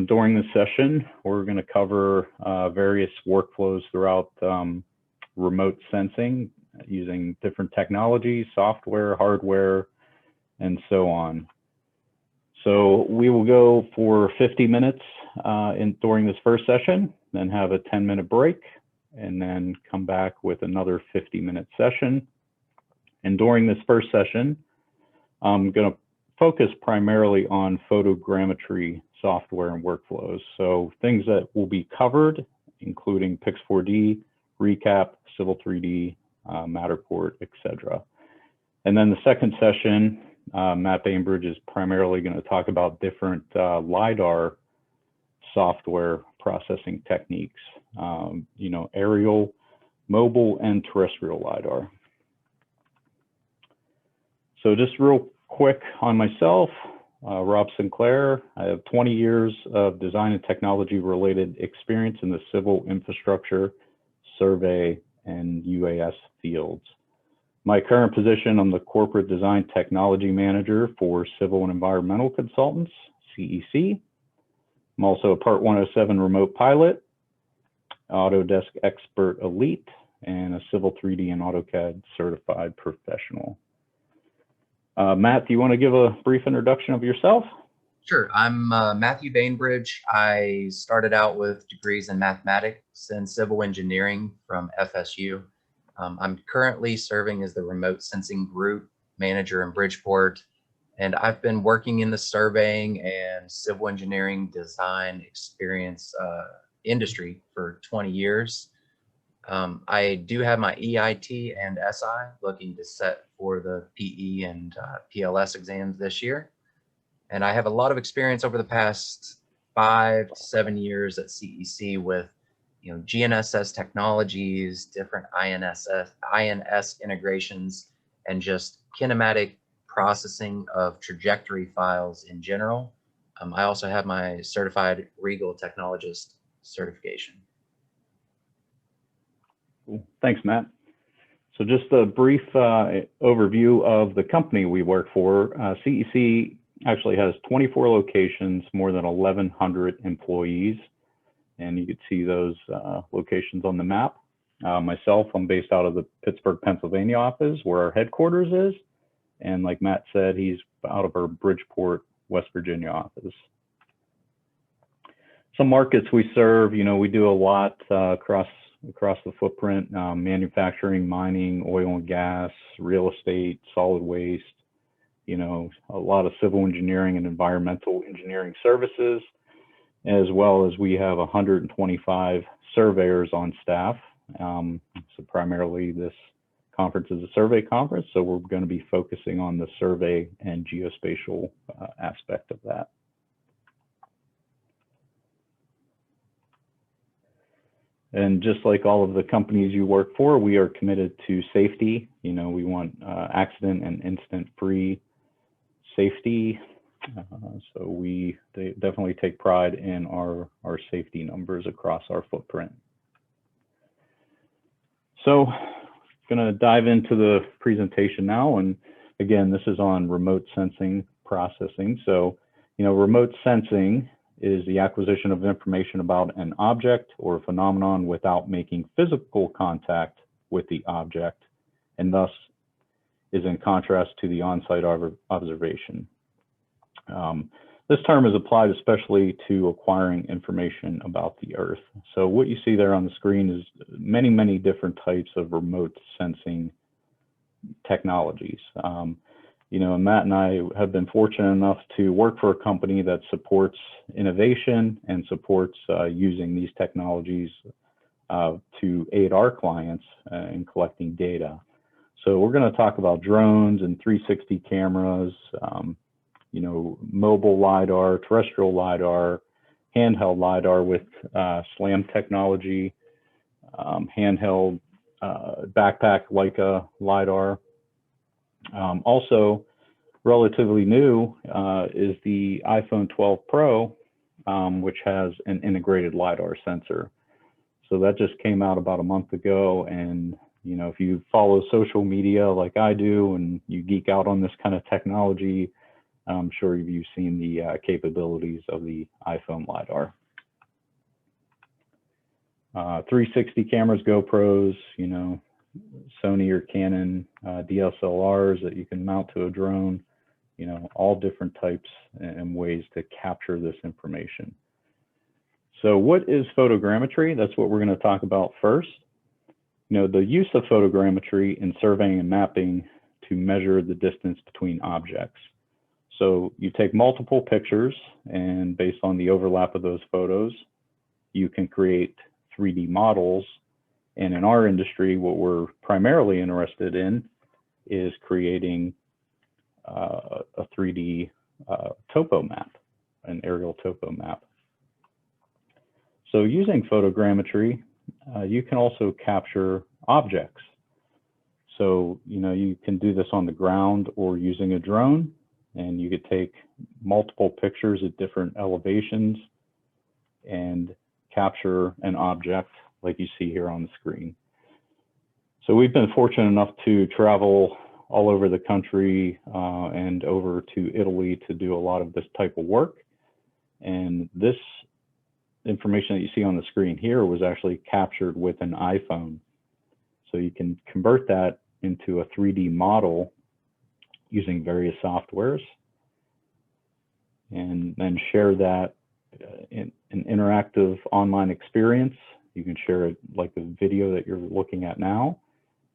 During this session, we're going to cover various workflows throughout remote sensing using different technologies, software, hardware, and so on. So we will go for 50 minutes during this first session, then have a 10-minute break, and then come back with another 50-minute session. And during this first session, I'm going to focus primarily on photogrammetry software and workflows. So things that will be covered, including Pix4D, Recap, Civil 3D, Matterport, etc. And then the second session, Matt Bainbridge is primarily going to talk about different LiDAR software processing techniques, you know, aerial, mobile, and terrestrial LiDAR. So just real quick on myself, Rob Sinclair. I have 20 years of design and technology related experience in the civil infrastructure, survey, and UAS fields. My current position, I'm the Corporate Design Technology Manager for Civil and Environmental Consultants, CEC. I'm also a Part 107 remote pilot, Autodesk Expert Elite, and a Civil 3D and AutoCAD certified professional. Matt, do you want to give a brief introduction of yourself? Sure. I'm Matthew Bainbridge. I started out with degrees in mathematics and civil engineering from FSU. I'm currently serving as the Remote Sensing Group Manager in Bridgeport, and I've been working in the surveying and civil engineering design experience industry for 20 years. I do have my EIT and SI looking to set for the PE and PLS exams this year. And I have a lot of experience over the past 5 to 7 years at CEC with, you know, GNSS technologies, different INS integrations, and just kinematic processing of trajectory files in general. I also have my certified Regal technologist certification. Cool. Thanks, Matt. So just a brief overview of the company we work for. CEC actually has 24 locations, more than 1,100 employees, and you can see those locations on the map. Myself, I'm based out of the Pittsburgh, Pennsylvania office where our headquarters is, and like Matt said, he's out of our Bridgeport, West Virginia office. Some markets we serve, you know, we do a lot across the footprint, manufacturing, mining, oil and gas, real estate, solid waste, you know, a lot of civil engineering and environmental engineering services, as well as we have 125 surveyors on staff. So primarily this conference is a survey conference, so we're going to be focusing on the survey and geospatial aspect of that. And just like all of the companies you work for, we are committed to safety. You know, we want accident and incident-free safety. So we definitely take pride in our safety numbers across our footprint. So I'm going to dive into the presentation now. And again, this is on remote sensing processing. So, you know, remote sensing is the acquisition of information about an object or a phenomenon without making physical contact with the object, and thus is in contrast to the on-site observation. This term is applied especially to acquiring information about the Earth. So what you see there on the screen is many, many different types of remote sensing technologies. You know, Matt and I have been fortunate enough to work for a company that supports innovation and supports using these technologies to aid our clients in collecting data. So we're going to talk about drones and 360 cameras, you know, mobile LiDAR, terrestrial LiDAR, handheld LiDAR with SLAM technology, handheld backpack Leica LiDAR. Also, relatively new is the iPhone 12 Pro, which has an integrated LiDAR sensor. So that just came out about a month ago, and you know, if you follow social media like I do and you geek out on this kind of technology, I'm sure you've seen the capabilities of the iPhone LiDAR. 360 cameras, GoPros, you know, Sony or Canon DSLRs that you can mount to a drone, you know, all different types and ways to capture this information. So what is photogrammetry? That's what we're going to talk about first. You know, the use of photogrammetry in surveying and mapping to measure the distance between objects. So you take multiple pictures, and based on the overlap of those photos, you can create 3D models. And in our industry, what we're primarily interested in is creating a 3D topo map, an aerial topo map. So using photogrammetry, you can also capture objects. So, you know, you can do this on the ground or using a drone, and you could take multiple pictures at different elevations and capture an object like you see here on the screen. So we've been fortunate enough to travel all over the country and over to Italy to do a lot of this type of work. And this information that you see on the screen here was actually captured with an iPhone. So you can convert that into a 3D model using various softwares and then share that in an interactive online experience. You can share it like the video that you're looking at now,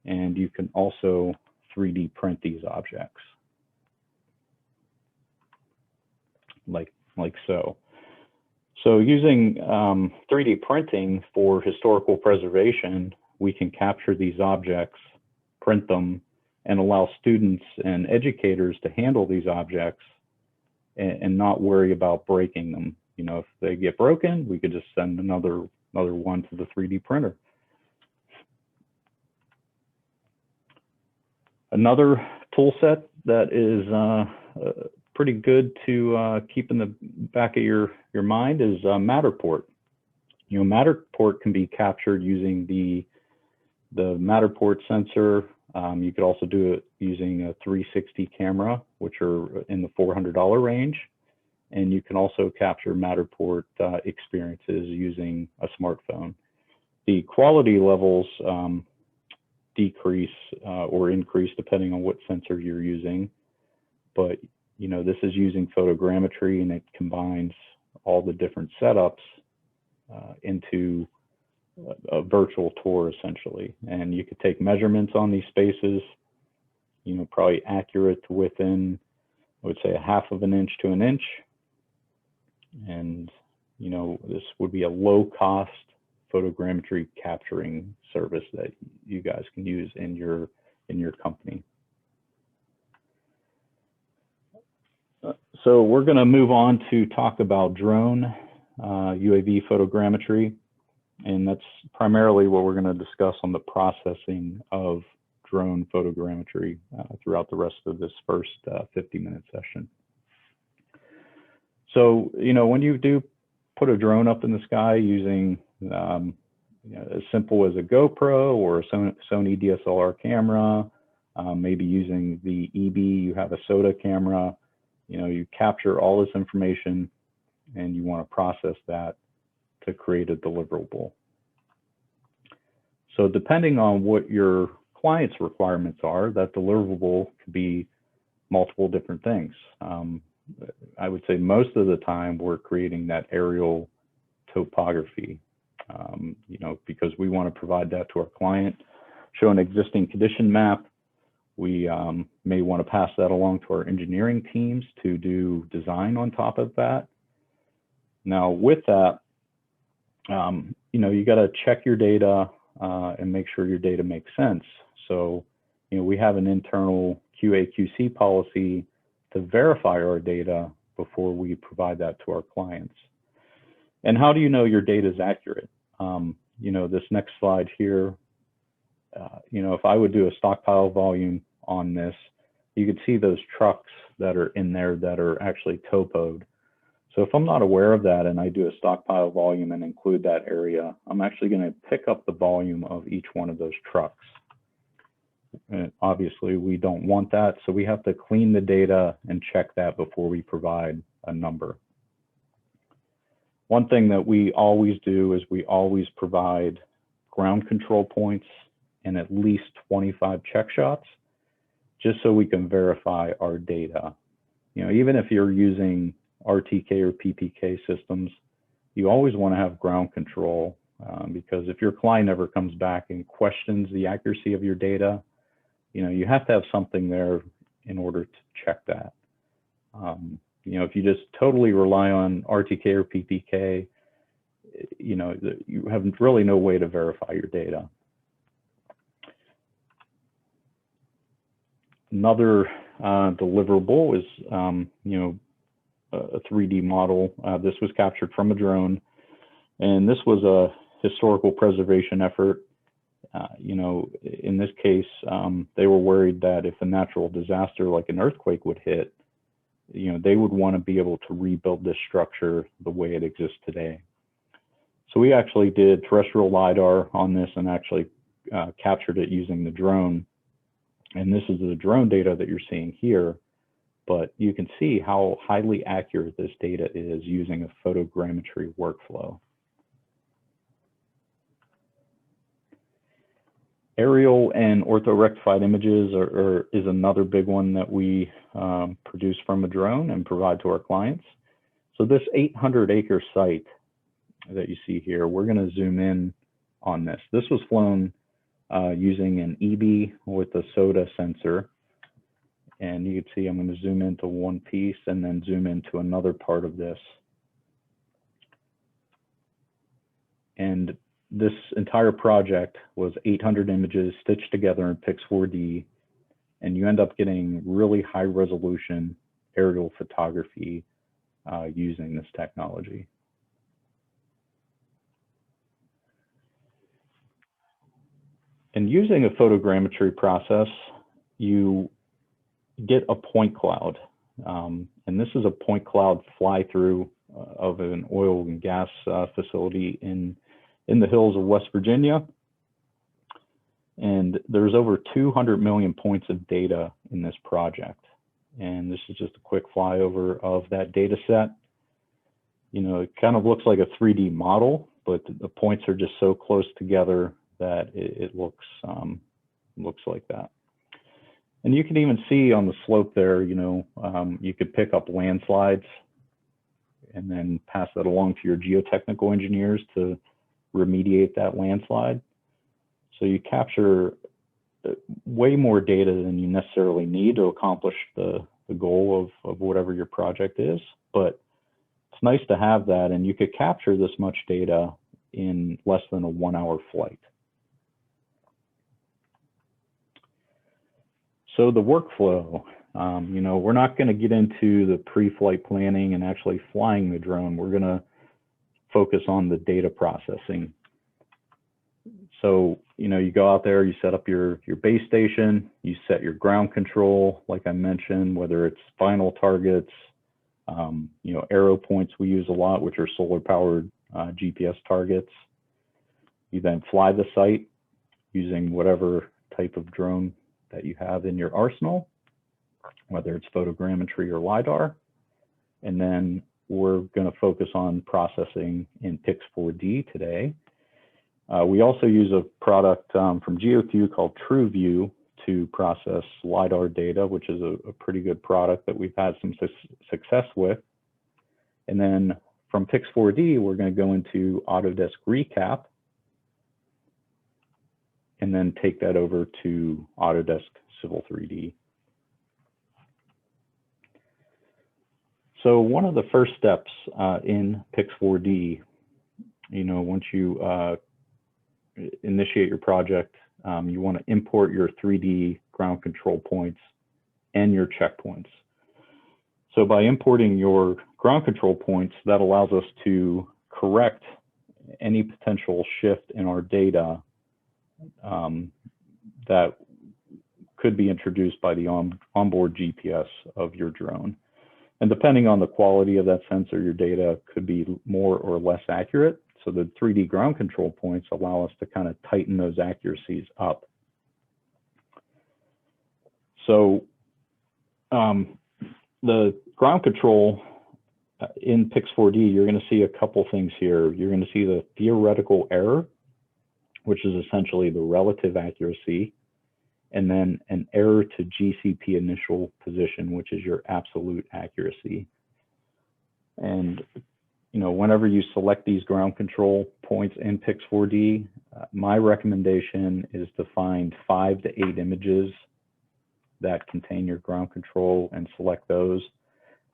and you can also 3D print these objects like so. So using 3D printing for historical preservation, we can capture these objects, print them, and allow students and educators to handle these objects and not worry about breaking them. You know, if they get broken, we could just send another one to the 3D printer. Another tool set that is pretty good to keep in the back of your mind is Matterport. You know, Matterport can be captured using the Matterport sensor. You could also do it using a 360 camera, which are in the $400 range. And you can also capture Matterport experiences using a smartphone. The quality levels decrease or increase depending on what sensor you're using. But, you know, this is using photogrammetry, and it combines all the different setups into a virtual tour essentially. And you could take measurements on these spaces, you know, probably accurate to within, I would say, 1/2 of an inch to an inch. And, you know, this would be a low cost photogrammetry capturing service that you guys can use in your company. So we're going to move on to talk about drone UAV photogrammetry. And that's primarily what we're going to discuss on the processing of drone photogrammetry throughout the rest of this first 50-minute session. So, you know, when you do put a drone up in the sky using you know, as simple as a GoPro or a Sony DSLR camera, maybe using the EB, you have a SOTA camera, you know, you capture all this information and you want to process that to create a deliverable. So depending on what your client's requirements are, that deliverable could be multiple different things. I would say most of the time we're creating that aerial topography, you know, because we want to provide that to our client, show an existing condition map. We may want to pass that along to our engineering teams to do design on top of that. Now with that, you know, you got to check your data and make sure your data makes sense. So, you know, we have an internal QA/QC policy to verify our data before we provide that to our clients. And how do you know your data is accurate? You know, this next slide here, you know, if I would do a stockpile volume on this, you could see those trucks that are in there that are actually topoed. So if I'm not aware of that and I do a stockpile volume and include that area, I'm actually going to pick up the volume of each one of those trucks. Obviously, we don't want that, so we have to clean the data and check that before we provide a number. One thing that we always do is we always provide ground control points and at least 25 check shots, just so we can verify our data. You know, even if you're using RTK or PPK systems, you always want to have ground control, because if your client ever comes back and questions the accuracy of your data, you know, you have to have something there in order to check that. You know, if you just totally rely on RTK or PPK, you know, you have really no way to verify your data. Another deliverable is, you know, a 3D model. This was captured from a drone, and this was a historical preservation effort. You know, in this case, they were worried that if a natural disaster like an earthquake would hit, you know, they would want to be able to rebuild this structure the way it exists today. So we actually did terrestrial LiDAR on this and actually captured it using the drone. And this is the drone data that you're seeing here, but you can see how highly accurate this data is using a photogrammetry workflow. Aerial and orthorectified images is another big one that we produce from a drone and provide to our clients. So this 800-acre site that you see here, we're going to zoom in on this. This was flown using an EB with a SOTA sensor. And you can see I'm going to zoom into one piece and then zoom into another part of this. And this entire project was 800 images stitched together in Pix4D, and you end up getting really high resolution aerial photography using this technology. And using a photogrammetry process, you get a point cloud. And this is a point cloud fly through of an oil and gas facility in the hills of West Virginia. And there's over 200 million points of data in this project. And this is just a quick flyover of that data set. You know, it kind of looks like a 3D model, but the points are just so close together that it looks like that. And you can even see on the slope there, you know, you could pick up landslides and then pass that along to your geotechnical engineers to remediate that landslide. So you capture way more data than you necessarily need to accomplish the goal of whatever your project is. But it's nice to have that, and you could capture this much data in less than a 1-hour flight. So the workflow, you know, we're not going to get into the pre-flight planning and actually flying the drone. We're going to focus on the data processing. So, you know, you go out there, you set up your base station, you set your ground control, like I mentioned, whether it's final targets, you know, arrow points we use a lot, which are solar powered GPS targets. You then fly the site using whatever type of drone that you have in your arsenal, whether it's photogrammetry or LiDAR. And then we're going to focus on processing in Pix4D today. We also use a product from GeoQ called TrueView to process LiDAR data, which is a pretty good product that we've had some success with. And then from Pix4D, we're going to go into Autodesk Recap and then take that over to Autodesk Civil 3D. So one of the first steps in Pix4D, you know, once you initiate your project, you want to import your 3D ground control points and your checkpoints. So by importing your ground control points, that allows us to correct any potential shift in our data that could be introduced by the onboard GPS of your drone. And depending on the quality of that sensor, your data could be more or less accurate. So the 3D ground control points allow us to kind of tighten those accuracies up. So the ground control in Pix4D, you're going to see a couple things here. You're going to see the theoretical error, which is essentially the relative accuracy, and then an error to GCP initial position, which is your absolute accuracy. And whenever you select these ground control points in Pix4D, my recommendation is to find 5 to 8 images that contain your ground control and select those.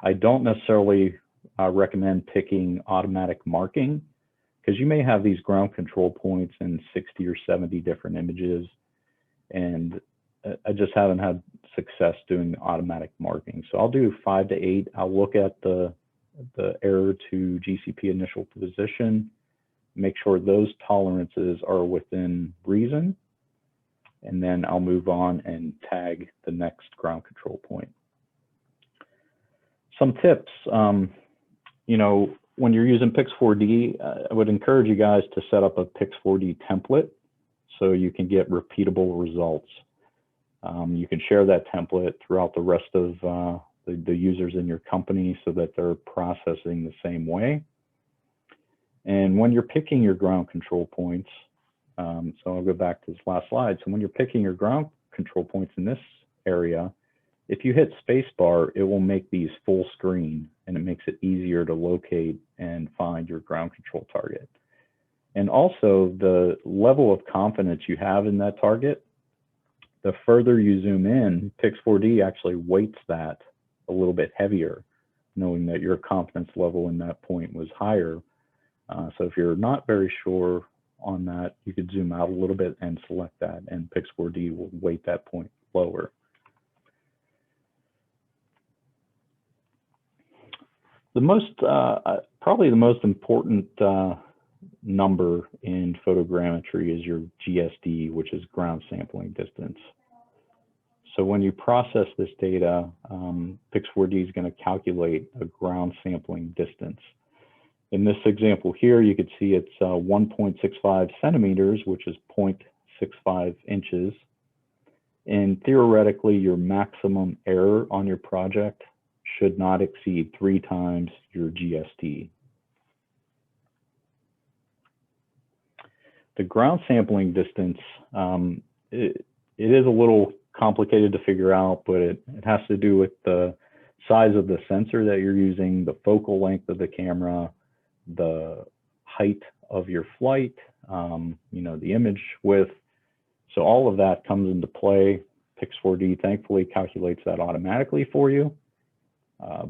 I don't necessarily recommend picking automatic marking, because you may have these ground control points in 60 or 70 different images, and I just haven't had success doing automatic marking. So I'll do 5 to 8. I'll look at the error to GCP initial position, make sure those tolerances are within reason, and then I'll move on and tag the next ground control point. Some tips, when you're using Pix4D, I would encourage you guys to set up a Pix4D template so you can get repeatable results. You can share that template throughout the rest of the users in your company so that they're processing the same way. And when you're picking your ground control points, so I'll go back to this last slide. So when you're picking your ground control points in this area, if you hit spacebar, it will make these full screen, and it makes it easier to locate and find your ground control target. And also, the level of confidence you have in that target, the further you zoom in, Pix4D actually weights that a little bit heavier, knowing that your confidence level in that point was higher. So if you're not very sure on that, you could zoom out a little bit and select that, and Pix4D will weight that point lower. The most, probably the most important number in photogrammetry is your GSD, which is ground sampling distance. So when you process this data, Pix4D is going to calculate a ground sampling distance. In this example here, you could see it's 1.65 centimeters, which is 0.65 inches. And theoretically, your maximum error on your project should not exceed 3 times your GSD. The ground sampling distance, it is a little complicated to figure out, but it has to do with the size of the sensor that you're using, the focal length of the camera, the height of your flight, the image width. So all of that comes into play. Pix4D thankfully calculates that automatically for you.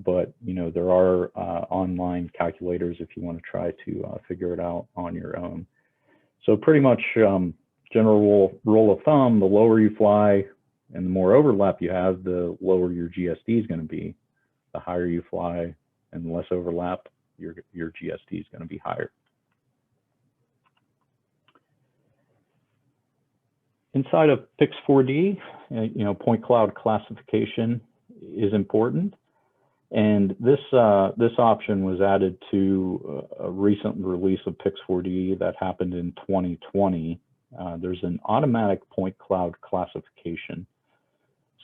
But there are online calculators if you want to try to figure it out on your own. So pretty much general rule of thumb, the lower you fly and the more overlap you have, the lower your GSD is going to be. The higher you fly and the less overlap, your GSD is going to be higher. Inside of Pix4D, point cloud classification is important. And this option was added to a recent release of Pix4D that happened in 2020. There's an automatic point cloud classification.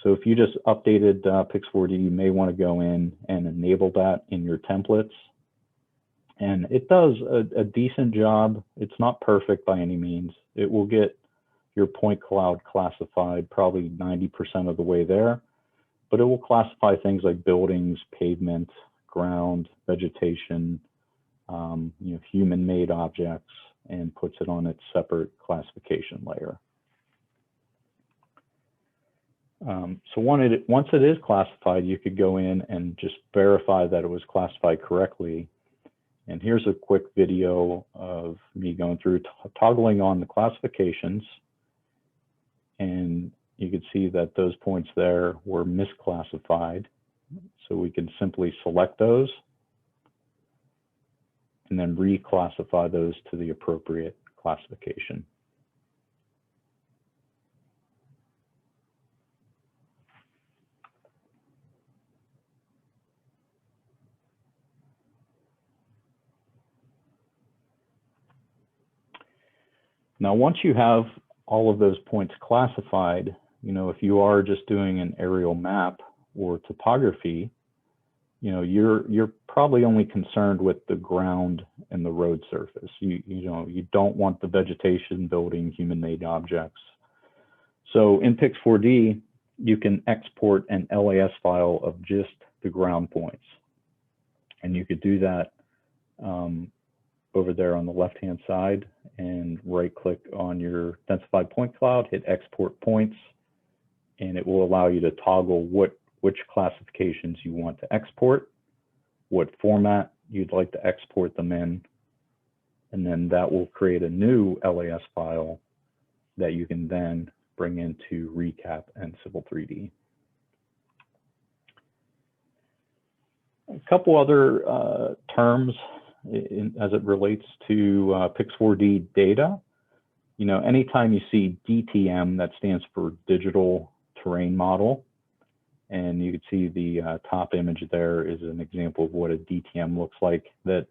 So if you just updated Pix4D, you may want to go in and enable that in your templates. And it does a decent job. It's not perfect by any means. It will get your point cloud classified probably 90% of the way there. But it will classify things like buildings, pavement, ground, vegetation, human-made objects, and puts it on its separate classification layer. So once it is classified, you could go in and just verify that it was classified correctly. And here's a quick video of me going through toggling on the classifications, and you can see that those points there were misclassified. So we can simply select those and then reclassify those to the appropriate classification. Now, once you have all of those points classified, if you are just doing an aerial map or topography, you're probably only concerned with the ground and the road surface. You don't want the vegetation, building, human-made objects. So in Pix4D, you can export an LAS file of just the ground points. And you could do that over there on the left-hand side and right-click on your densified point cloud, hit export points, and it will allow you to toggle which classifications you want to export, what format you'd like to export them in, and then that will create a new LAS file that you can then bring into Recap and Civil 3D. A couple other terms as it relates to Pix4D data. Anytime you see DTM, that stands for Digital Terrain Model. And you can see the top image there is an example of what a DTM looks like. That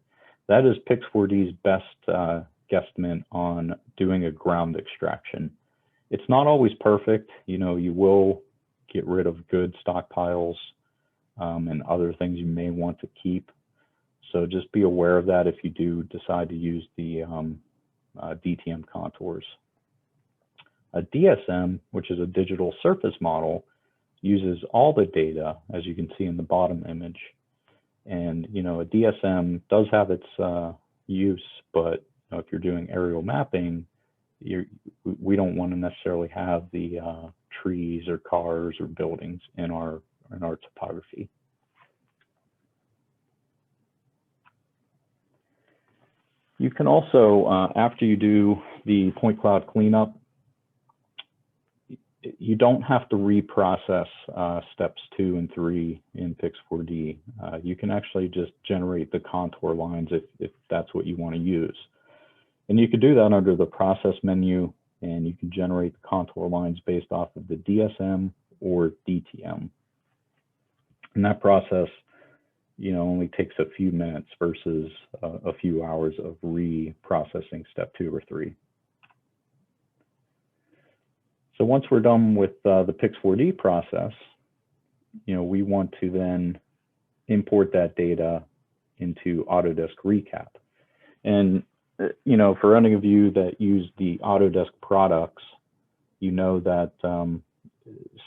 is Pix4D's best guesstimate on doing a ground extraction. It's not always perfect. You will get rid of good stockpiles and other things you may want to keep. So just be aware of that if you do decide to use the DTM contours. A DSM, which is a digital surface model, uses all the data, as you can see in the bottom image. And a DSM does have its use, but if you're doing aerial mapping, we don't want to necessarily have the trees or cars or buildings in our topography. You can also, after you do the point cloud cleanup, you don't have to reprocess steps 2 and 3 in Pix4D. You can actually just generate the contour lines if that's what you want to use. And you can do that under the process menu, and you can generate the contour lines based off of the DSM or DTM. And that process, only takes a few minutes versus a few hours of reprocessing step 2 or 3. So once we're done with the Pix4D process, we want to then import that data into Autodesk Recap. And, for any of you that use the Autodesk products, that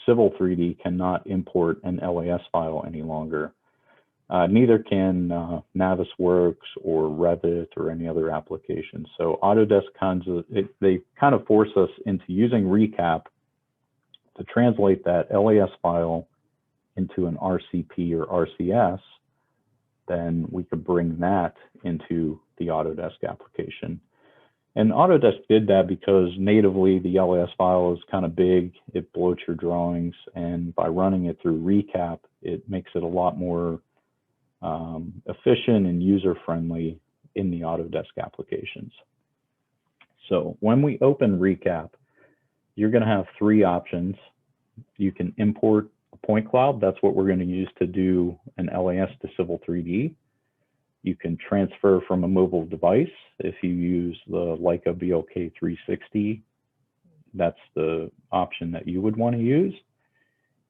Civil 3D cannot import an LAS file any longer. Neither can Navisworks or Revit or any other application. So Autodesk they kind of force us into using Recap to translate that LAS file into an RCP or RCS. Then we could bring that into the Autodesk application. And Autodesk did that because natively the LAS file is kind of big, it bloats your drawings, and by running it through Recap, it makes it a lot more efficient and user-friendly in the Autodesk applications. So when we open Recap, you're going to have 3 options. You can import a point cloud. That's what we're going to use to do an LAS to Civil 3D. You can transfer from a mobile device. If you use the Leica BLK360, that's the option that you would want to use.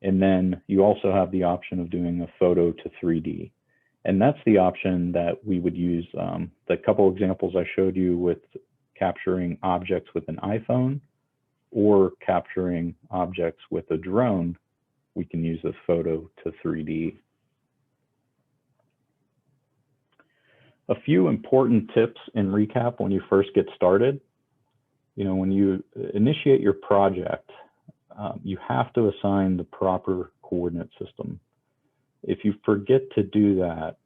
And then you also have the option of doing a photo to 3D. And that's the option that we would use. The couple examples I showed you with capturing objects with an iPhone or capturing objects with a drone, we can use a photo to 3D. A few important tips in Recap when you first get started. When you initiate your project, you have to assign the proper coordinate system. If you forget to do that,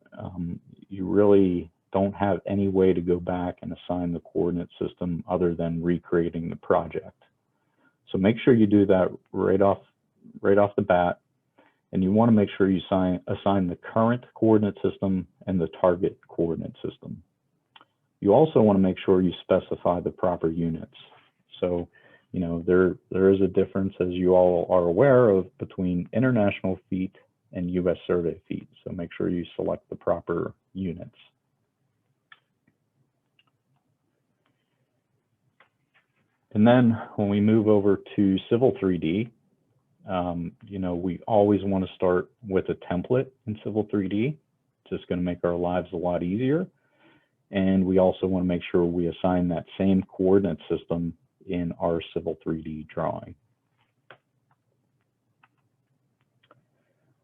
you really don't have any way to go back and assign the coordinate system other than recreating the project. So make sure you do that right off the bat. And you want to make sure you assign the current coordinate system and the target coordinate system. You also want to make sure you specify the proper units. So, there is a difference, as you all are aware of, between international feet and US survey feet. So make sure you select the proper units. And then when we move over to Civil 3D, You know, we always want to start with a template in Civil 3D. It's just going to make our lives a lot easier. And we also want to make sure we assign that same coordinate system in our Civil 3D drawing.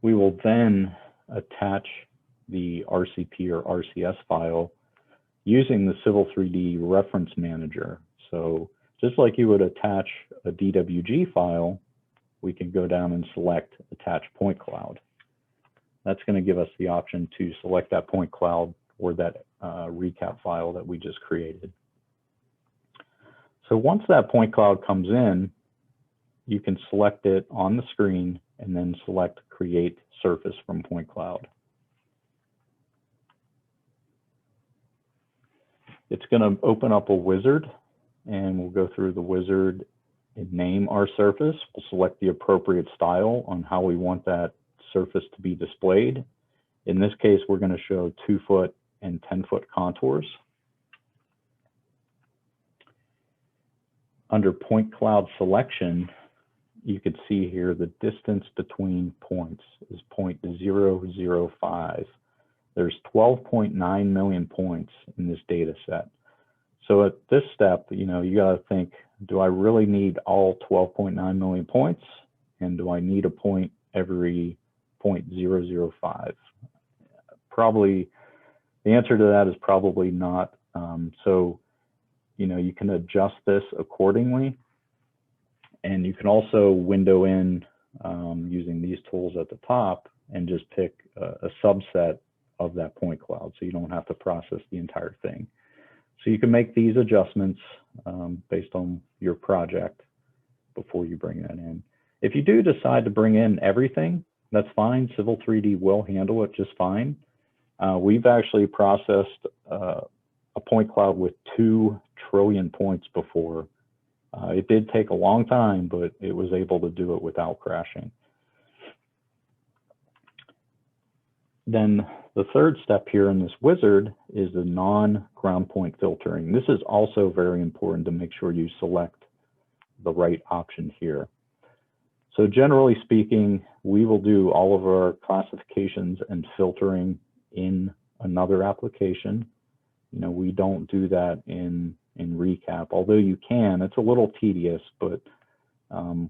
We will then attach the RCP or RCS file using the Civil 3D reference manager. So just like you would attach a DWG file, we can go down and select attach point cloud. That's going to give us the option to select that point cloud or that recap file that we just created. So once that point cloud comes in, you can select it on the screen and then select create surface from point cloud. It's going to open up a wizard, and we'll go through the wizard and name our surface. We'll select the appropriate style on how we want that surface to be displayed. In this case, we're going to show 2-foot and 10-foot contours. Under point cloud selection, you can see here the distance between points is 0.005. There's 12.9 million points in this data set. So at this step, you know, you got to think, do I really need all 12.9 million points? And do I need a point every 0.005? Probably, the answer to that is probably not. So, you know, you can adjust this accordingly. And you can also window in using these tools at the top and just pick a subset of that point cloud, so you don't have to process the entire thing. So you can make these adjustments based on your project before you bring that in. If you do decide to bring in everything, that's fine. Civil 3D will handle it just fine. We've actually processed a point cloud with 2 trillion points before. It did take a long time, but it was able to do it without crashing. Then the third step here in this wizard is the non-ground point filtering. This is also very important to make sure you select the right option here. So generally speaking, we will do all of our classifications and filtering in another application. You know, we don't do that in recap, although you can. It's a little tedious, but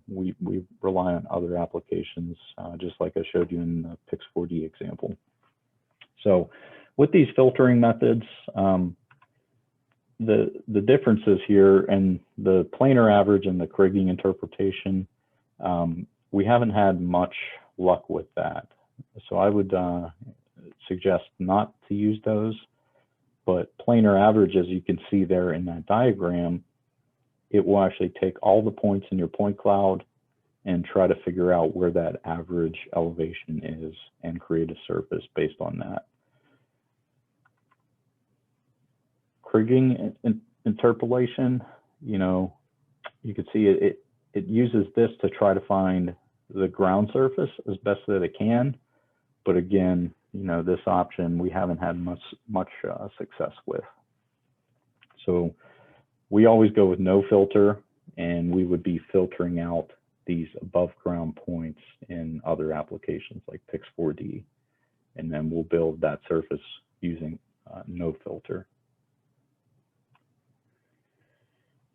we rely on other applications, just like I showed you in the Pix4D example. So with these filtering methods, the differences here and the planar average and the Kriging interpretation, we haven't had much luck with that. So I would suggest not to use those. But planar average, as you can see there in that diagram, it will actually take all the points in your point cloud and try to figure out where that average elevation is and create a surface based on that. Kriging interpolation, you know, you can see it uses this to try to find the ground surface as best that it can. But again, you know, this option we haven't had much success with. So we always go with no filter, and we would be filtering out these above ground points in other applications like Pix4D, and then we'll build that surface using no filter.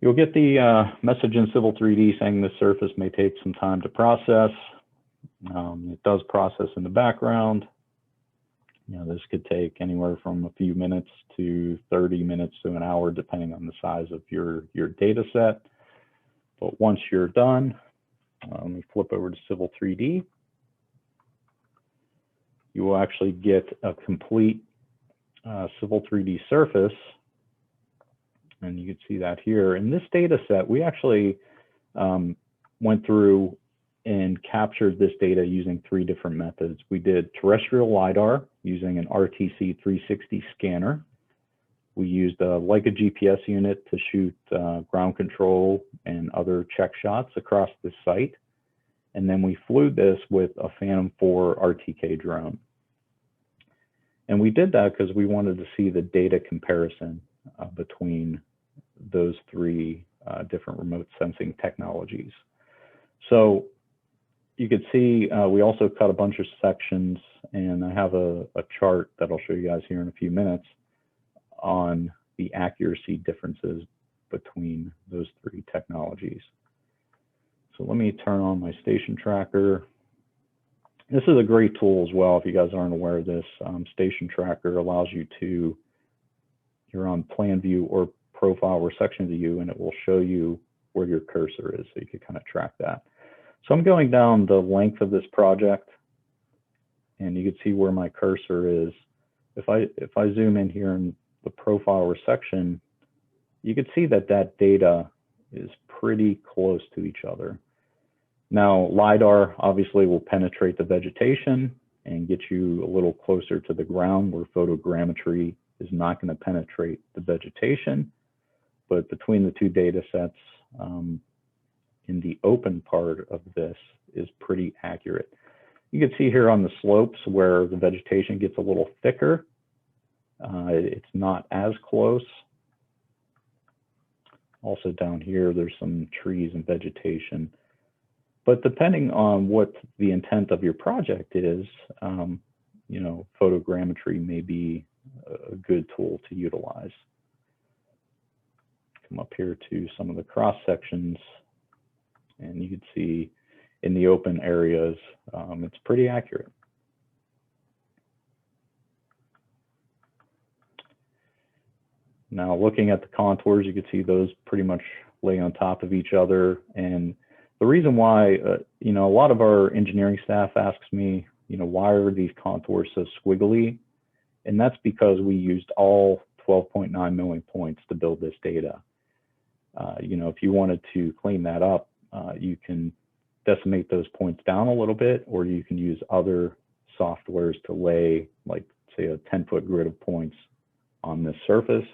You'll get the message in Civil 3D saying this surface may take some time to process. It does process in the background. You know, this could take anywhere from a few minutes to 30 minutes to an hour, depending on the size of your data set. But once you're done, let me flip over to Civil 3D. You will actually get a complete Civil 3D surface. And you can see that here. In this data set, we actually went through and captured this data using 3 different methods. We did terrestrial LiDAR using an RTC 360 scanner. We used a Leica GPS unit to shoot ground control and other check shots across the site. And then we flew this with a Phantom 4 RTK drone. And we did that because we wanted to see the data comparison between those 3 different remote sensing technologies. So you could see we also cut a bunch of sections, and I have a chart that I'll show you guys here in a few minutes on the accuracy differences between those three technologies. So let me turn on my station tracker. This is a great tool as well if you guys aren't aware of this. Station tracker allows you to, you're on plan view or profile or section view, and it will show you where your cursor is, so you can kind of track that. So I'm going down the length of this project, and you can see where my cursor is. If I zoom in here in the profile or section, you can see that that data is pretty close to each other. Now, LiDAR obviously will penetrate the vegetation and get you a little closer to the ground, where photogrammetry is not going to penetrate the vegetation. But between the two data sets, in the open part of this is pretty accurate. You can see here on the slopes where the vegetation gets a little thicker. It's not as close. Also down here, there's some trees and vegetation. But depending on what the intent of your project is, you know, photogrammetry may be a good tool to utilize. Come up here to some of the cross sections, and you can see in the open areas, it's pretty accurate. Now, looking at the contours, you can see those pretty much lay on top of each other. And the reason why, you know, a lot of our engineering staff asks me, you know, why are these contours so squiggly? And that's because we used all 12.9 million points to build this data. You know, if you wanted to clean that up, you can decimate those points down a little bit, or you can use other softwares to lay, like, say, a 10-foot grid of points on this surface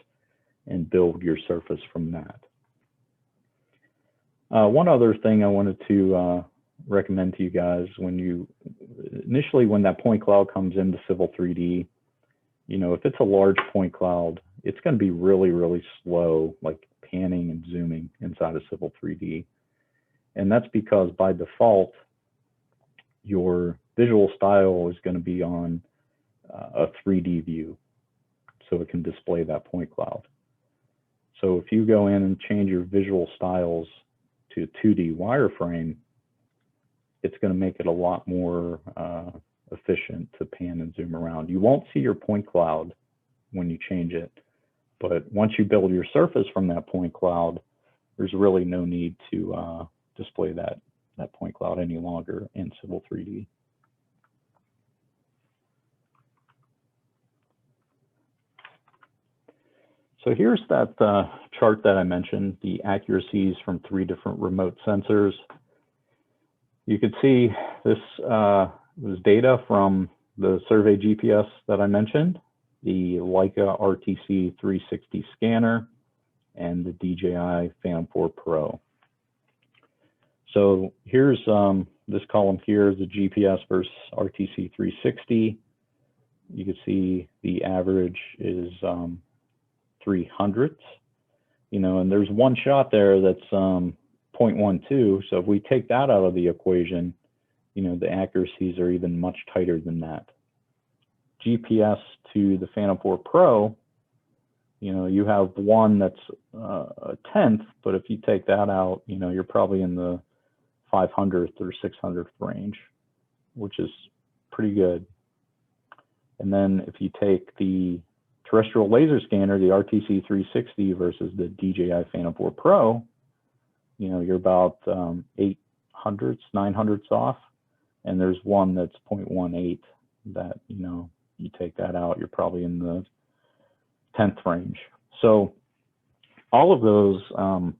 and build your surface from that. One other thing I wanted to recommend to you guys, initially when that point cloud comes into Civil 3D, you know, if it's a large point cloud, it's going to be really, really slow, like panning and zooming inside of Civil 3D. And that's because by default, your visual style is going to be on a 3D view, so it can display that point cloud. So if you go in and change your visual styles to a 2D wireframe, it's going to make it a lot more efficient to pan and zoom around. You won't see your point cloud when you change it, but once you build your surface from that point cloud, there's really no need to display that point cloud any longer in Civil 3D. So here's that chart that I mentioned, the accuracies from 3 different remote sensors. You can see this was data from the survey GPS that I mentioned, the Leica RTC 360 scanner, and the DJI Phantom 4 Pro. So here's this column here is the GPS versus RTC 360. You can see the average is 300ths, you know, and there's one shot there that's 0.12. So if we take that out of the equation, you know, the accuracies are even much tighter than that. GPS to the Phantom 4 Pro, you know, you have one that's a 10th, but if you take that out, you know, you're probably in the 500th or 600th range, which is pretty good. And then if you take the terrestrial laser scanner, the RTC 360 versus the DJI Phantom 4 Pro, you know, you're about 800ths, 900ths off. And there's one that's 0.18 that, you know, you take that out, you're probably in the 10th range. So all of those are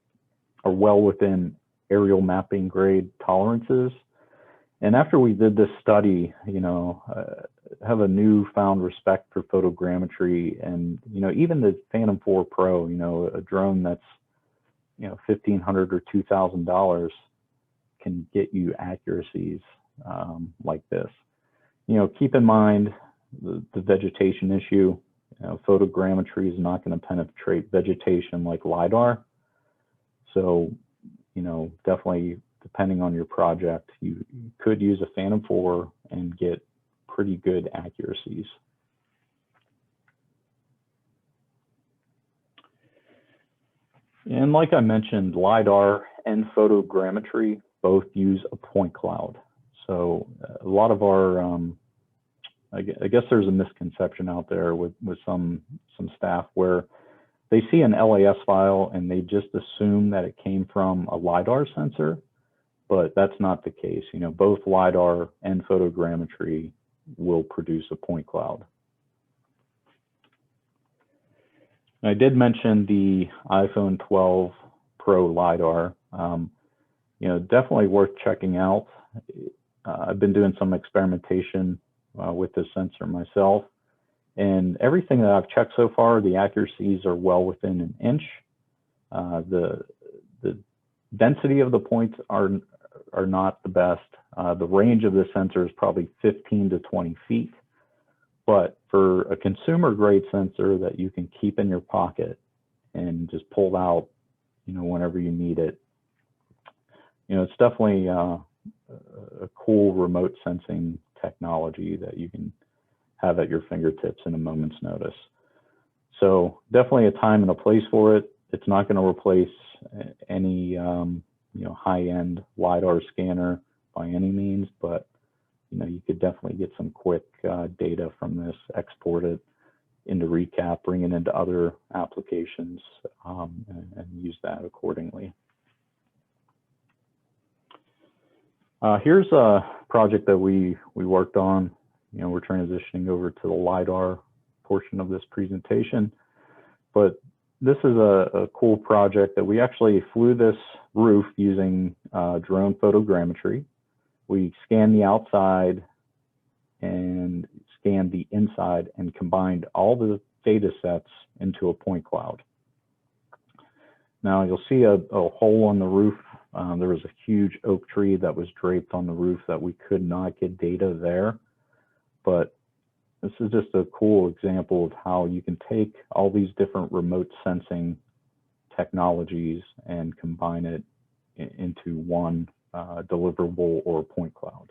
well within aerial mapping grade tolerances. And after we did this study, you know, have a newfound respect for photogrammetry, and, you know, even the Phantom 4 Pro, you know, a drone that's, you know, $1,500 or $2,000 can get you accuracies like this. You know, keep in mind the vegetation issue. You know, photogrammetry is not going to penetrate vegetation like LiDAR. So, you know, definitely depending on your project, you could use a Phantom 4 and get pretty good accuracies. And like I mentioned, LiDAR and photogrammetry both use a point cloud. So a lot of our, I guess there's a misconception out there with some staff where they see an LAS file and they just assume that it came from a LiDAR sensor, but that's not the case. You know, both LiDAR and photogrammetry will produce a point cloud. I did mention the iPhone 12 Pro LiDAR. You know, definitely worth checking out. I've been doing some experimentation with this sensor myself, and everything that I've checked so far, the accuracies are well within an inch. The density of the points are not the best. The range of the sensor is probably 15 to 20 feet. But for a consumer grade sensor that you can keep in your pocket and just pull out, you know, whenever you need it, you know, it's definitely a cool remote sensing technology that you can have at your fingertips in a moment's notice. So definitely a time and a place for it. It's not going to replace any, you know, high-end LiDAR scanner by any means, but you know, you could definitely get some quick data from this, export it into ReCap, bring it into other applications, and use that accordingly. Here's a project that we worked on. You know, we're transitioning over to the LiDAR portion of this presentation, but this is a cool project that we actually flew this roof using drone photogrammetry. We scanned the outside and scanned the inside and combined all the data sets into a point cloud. Now you'll see a hole on the roof. There was a huge oak tree that was draped on the roof that we could not get data there. But this is just a cool example of how you can take all these different remote sensing technologies and combine it into one deliverable or point cloud.